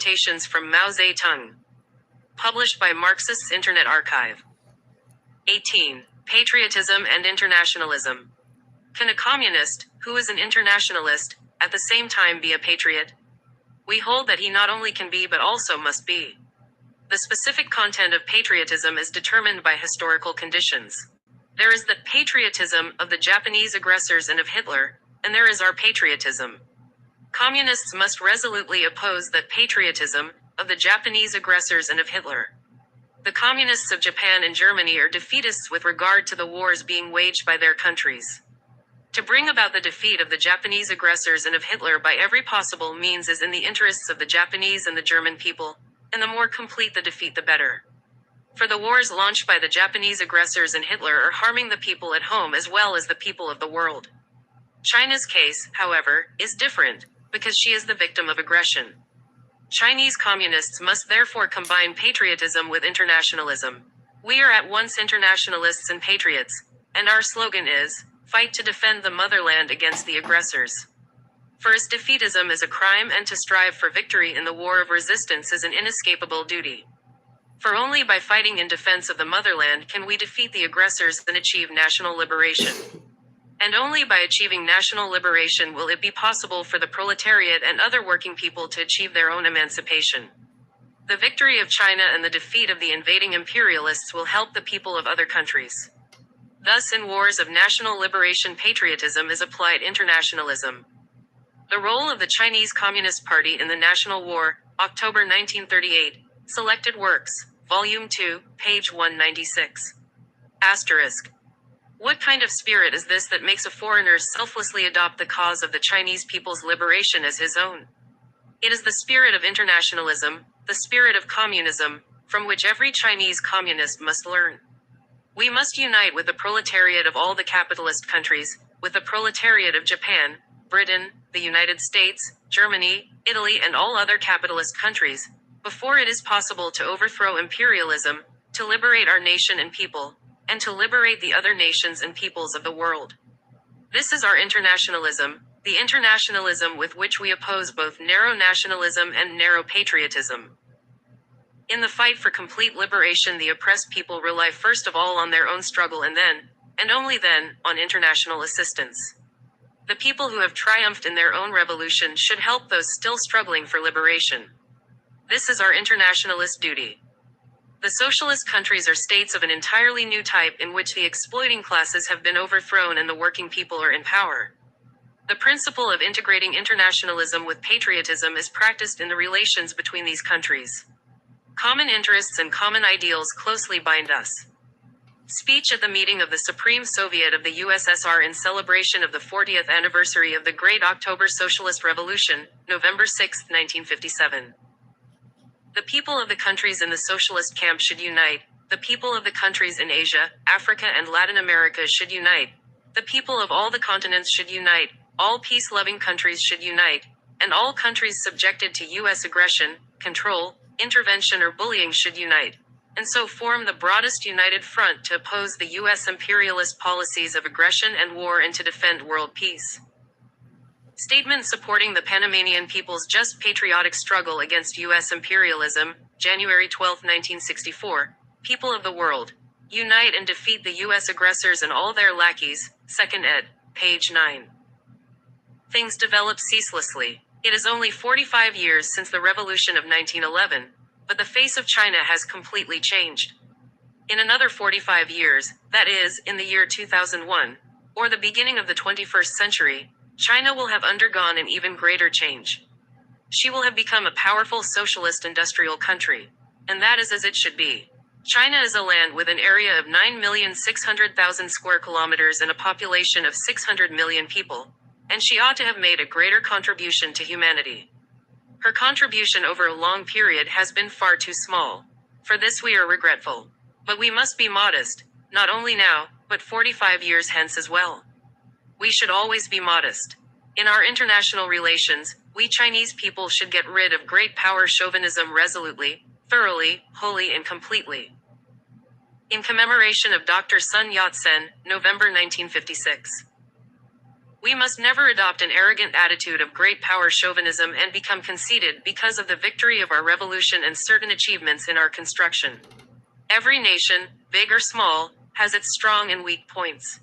Quotations from Mao Zedong. Published by Marxists Internet Archive. 18. Patriotism and internationalism. Can a communist, who is an internationalist, at the same time be a patriot? We hold that he not only can be but also must be. The specific content of patriotism is determined by historical conditions. There is the patriotism of the Japanese aggressors and of Hitler, and there is our patriotism. Communists must resolutely oppose that patriotism of the Japanese aggressors and of Hitler. The communists of Japan and Germany are defeatists with regard to the wars being waged by their countries. To bring about the defeat of the Japanese aggressors and of Hitler by every possible means is in the interests of the Japanese and the German people, and the more complete the defeat the better. For the wars launched by the Japanese aggressors and Hitler are harming the people at home as well as the people of the world. China's case, however, is different, because she is the victim of aggression. Chinese communists must therefore combine patriotism with internationalism. We are at once internationalists and patriots, and our slogan is, fight to defend the motherland against the aggressors. For as defeatism is a crime and to strive for victory in the war of resistance is an inescapable duty. For only by fighting in defense of the motherland can we defeat the aggressors and achieve national liberation. And only by achieving national liberation will it be possible for the proletariat and other working people to achieve their own emancipation. The victory of China and the defeat of the invading imperialists will help the people of other countries. Thus in wars of national liberation patriotism is applied internationalism. The role of the Chinese Communist Party in the National War, October 1938, Selected Works, Volume 2, page 196. Asterisk. What kind of spirit is this that makes a foreigner selflessly adopt the cause of the Chinese people's liberation as his own? It is the spirit of internationalism, the spirit of communism, from which every Chinese communist must learn. We must unite with the proletariat of all the capitalist countries, with the proletariat of Japan, Britain, the United States, Germany, Italy and all other capitalist countries, before it is possible to overthrow imperialism, to liberate our nation and people, and to liberate the other nations and peoples of the world. This is our internationalism, the internationalism with which we oppose both narrow nationalism and narrow patriotism. In the fight for complete liberation, the oppressed people rely first of all on their own struggle and then, and only then, on international assistance. The people who have triumphed in their own revolution should help those still struggling for liberation. This is our internationalist duty. The socialist countries are states of an entirely new type in which the exploiting classes have been overthrown and the working people are in power. The principle of integrating internationalism with patriotism is practiced in the relations between these countries. Common interests and common ideals closely bind us. Speech at the meeting of the Supreme Soviet of the USSR in celebration of the 40th anniversary of the Great October Socialist Revolution, November 6, 1957. The people of the countries in the socialist camp should unite. The people of the countries in Asia, Africa and Latin America should unite. The people of all the continents should unite. All peace-loving countries should unite. And all countries subjected to U.S. aggression, control, intervention or bullying should unite. And so form the broadest united front to oppose the U.S. imperialist policies of aggression and war and to defend world peace. Statement supporting the Panamanian people's just patriotic struggle against U.S. imperialism, January 12, 1964. People of the world, unite and defeat the U.S. aggressors and all their lackeys, 2nd ed., page 9. Things develop ceaselessly. It is only 45 years since the revolution of 1911, but the face of China has completely changed. In another 45 years, that is, in the year 2001, or the beginning of the 21st century, China will have undergone an even greater change. She will have become a powerful socialist industrial country. And that is as it should be. China is a land with an area of 9,600,000 square kilometers and a population of 600 million people. And she ought to have made a greater contribution to humanity. Her contribution over a long period has been far too small. For this we are regretful. But we must be modest, not only now, but 45 years hence as well. We should always be modest. In our international relations, we Chinese people should get rid of great power chauvinism resolutely, thoroughly, wholly and completely. In commemoration of Dr. Sun Yat-sen, November 1956. We must never adopt an arrogant attitude of great power chauvinism and become conceited because of the victory of our revolution and certain achievements in our construction. Every nation, big or small, has its strong and weak points.